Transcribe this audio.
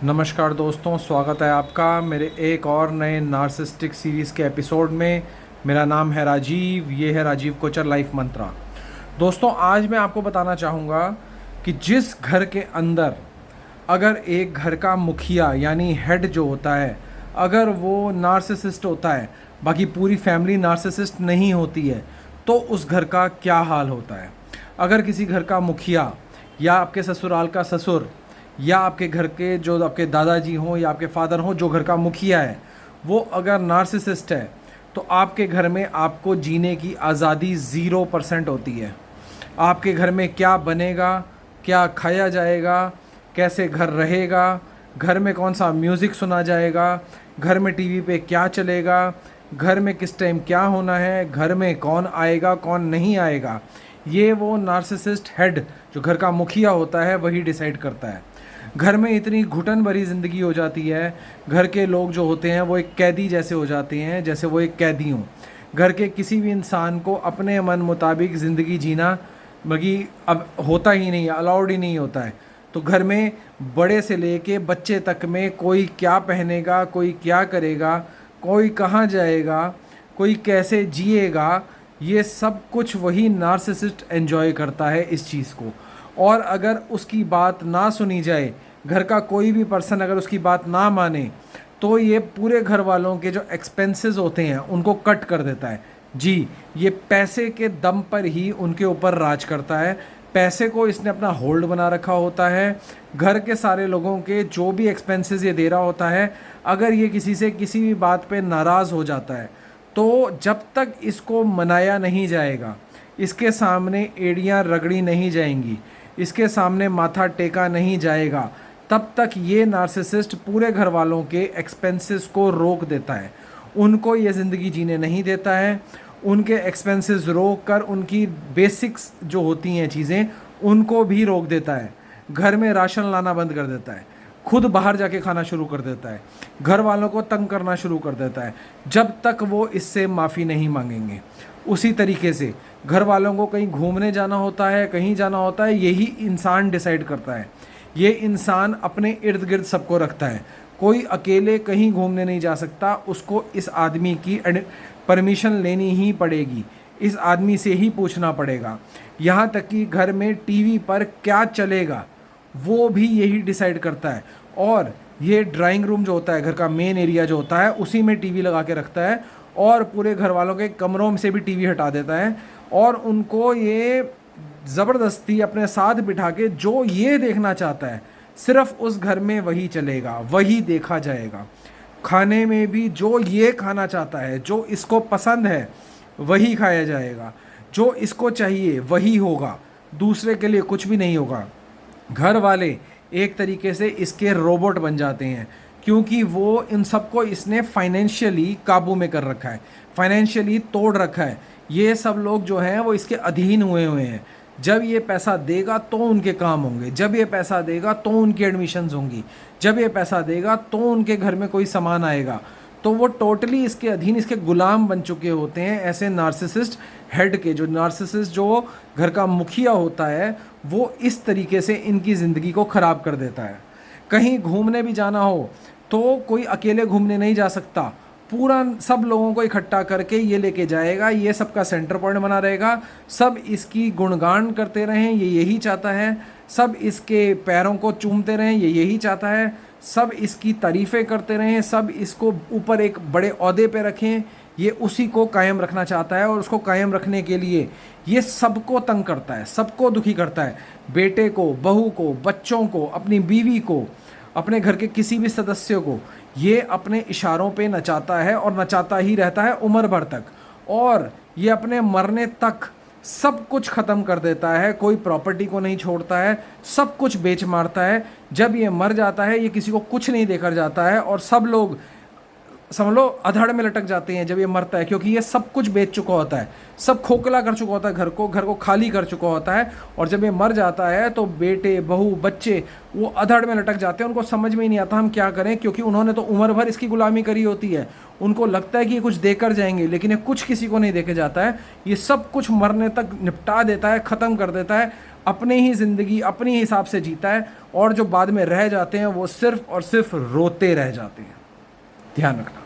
नमस्कार दोस्तों, स्वागत है आपका मेरे एक और नए नार्सिसिस्टिक सीरीज़ के एपिसोड में। मेरा नाम है राजीव, ये है राजीव कोचर लाइफ मंत्रा। दोस्तों, आज मैं आपको बताना चाहूँगा कि जिस घर के अंदर अगर एक घर का मुखिया यानी हेड जो होता है, अगर वो नार्सिसिस्ट होता है, बाकी पूरी फैमिली नार्सिसिस्ट नहीं होती है, तो उस घर का क्या हाल होता है। अगर किसी घर का मुखिया या आपके ससुराल का ससुर या आपके घर के जो आपके दादाजी हों या आपके फादर हों, जो घर का मुखिया है, वो अगर नार्सिसिस्ट है, तो आपके घर में आपको जीने की आज़ादी 0% होती है। आपके घर में क्या बनेगा, क्या खाया जाएगा, कैसे घर रहेगा, घर में कौन सा म्यूज़िक सुना जाएगा, घर में टीवी पे क्या चलेगा, घर में किस टाइम क्या होना है, घर में कौन आएगा कौन नहीं आएगा, ये वो नार्सिसिस्ट हेड जो घर का मुखिया होता है वही डिसाइड करता है। घर में इतनी घुटन भरी ज़िंदगी हो जाती है, घर के लोग जो होते हैं वो एक कैदी जैसे हो जाते हैं, जैसे वो एक कैदी हों। घर के किसी भी इंसान को अपने मन मुताबिक ज़िंदगी जीना बल्कि अब होता ही नहीं है, अलाउड ही नहीं होता है। तो घर में बड़े से लेके बच्चे तक में कोई क्या पहनेगा, कोई क्या करेगा, कोई कहाँ जाएगा, कोई कैसे जिएगा, ये सब कुछ वही नार्सिसिस्ट एंजॉय करता है इस चीज़ को। और अगर उसकी बात ना सुनी जाए, घर का कोई भी पर्सन अगर उसकी बात ना माने, तो ये पूरे घर वालों के जो एक्सपेंसेस होते हैं उनको कट कर देता है। जी, ये पैसे के दम पर ही उनके ऊपर राज करता है। पैसे को इसने अपना होल्ड बना रखा होता है। घर के सारे लोगों के जो भी एक्सपेंसेस ये दे रहा होता है, अगर ये किसी से किसी भी बात पे नाराज़ हो जाता है, तो जब तक इसको मनाया नहीं जाएगा, इसके सामने एड़ियाँ रगड़ी नहीं जाएंगी, इसके सामने माथा टेका नहीं जाएगा, तब तक ये नार्सिसिस्ट पूरे घर वालों के एक्सपेंसेस को रोक देता है। उनको ये ज़िंदगी जीने नहीं देता है। उनके एक्सपेंसेस रोक कर उनकी बेसिक्स जो होती हैं चीज़ें, उनको भी रोक देता है। घर में राशन लाना बंद कर देता है, खुद बाहर जाके खाना शुरू कर देता है, घर वालों को तंग करना शुरू कर देता है, जब तक वो इससे माफ़ी नहीं मांगेंगे। उसी तरीके से घर वालों को कहीं घूमने जाना होता है, कहीं जाना होता है, यही इंसान डिसाइड करता है। ये इंसान अपने इर्द गिर्द सबको रखता है। कोई अकेले कहीं घूमने नहीं जा सकता, उसको इस आदमी की परमिशन लेनी ही पड़ेगी, इस आदमी से ही पूछना पड़ेगा। यहाँ तक कि घर में टीवी पर क्या चलेगा वो भी यही डिसाइड करता है। और ये ड्राइंग रूम जो होता है, घर का मेन एरिया जो होता है, उसी में टीवी लगा के रखता है और पूरे घर वालों के कमरों में से भी टीवी हटा देता है और उनको ये ज़बरदस्ती अपने साथ बिठा के जो ये देखना चाहता है सिर्फ उस घर में वही चलेगा, वही देखा जाएगा। खाने में भी जो ये खाना चाहता है, जो इसको पसंद है वही खाया जाएगा, जो इसको चाहिए वही होगा, दूसरे के लिए कुछ भी नहीं होगा। घर वाले एक तरीके से इसके रोबोट बन जाते हैं, क्योंकि वो इन सबको इसने फाइनेंशियली काबू में कर रखा है, फाइनेंशियली तोड़ रखा है। ये सब लोग जो हैं वो इसके अधीन हुए हुए हैं। जब ये पैसा देगा तो उनके काम होंगे, जब ये पैसा देगा तो उनकी एडमिशन्स होंगी, जब ये पैसा देगा तो उनके घर में कोई सामान आएगा। तो वो टोटली इसके अधीन, इसके गुलाम बन चुके होते हैं ऐसे नार्सिसिस्ट हेड के। जो नार्सिसिस्ट जो घर का मुखिया होता है, वो इस तरीके से इनकी ज़िंदगी को ख़राब कर देता है। कहीं घूमने भी जाना हो तो कोई अकेले घूमने नहीं जा सकता, पूरा सब लोगों को इकट्ठा करके ये लेके जाएगा, ये सबका सेंटर पॉइंट बना रहेगा, सब इसकी गुणगान करते रहें, ये यही चाहता है, सब इसके पैरों को चूमते रहें, ये यही चाहता है, सब इसकी तारीफ़ें करते रहें, सब इसको ऊपर एक बड़े ओहदे पे रखें, ये उसी को कायम रखना चाहता है। और उसको कायम रखने के लिए ये सबको तंग करता है, सबको दुखी करता है, बेटे को, बहू को, बच्चों को, अपनी बीवी को, अपने घर के किसी भी सदस्य को ये अपने इशारों पे नचाता है और नचाता ही रहता है उम्र भर तक। और ये अपने मरने तक सब कुछ ख़त्म कर देता है, कोई प्रॉपर्टी को नहीं छोड़ता है, सब कुछ बेच मारता है। जब ये मर जाता है, ये किसी को कुछ नहीं देकर जाता है और सब लोग समझ लो अधड़ में लटक जाते हैं जब ये मरता है, क्योंकि ये सब कुछ बेच चुका होता है, सब खोखला कर चुका होता है, घर को खाली कर चुका होता है। और जब ये मर जाता है तो बेटे, बहू, बच्चे वो अधड़ में लटक जाते हैं, उनको समझ में ही नहीं आता हम क्या करें, क्योंकि उन्होंने तो उम्र भर इसकी गुलामी करी होती है। उनको लगता है कि ये कुछ देकर जाएंगे, लेकिन ये कुछ किसी को नहीं देके जाता है। ये सब कुछ मरने तक निपटा देता है, ख़त्म कर देता है। अपने ही ज़िंदगी अपने हिसाब से जीता है, और जो बाद में रह जाते हैं वो सिर्फ और सिर्फ रोते रह जाते हैं। ध्यान रखना।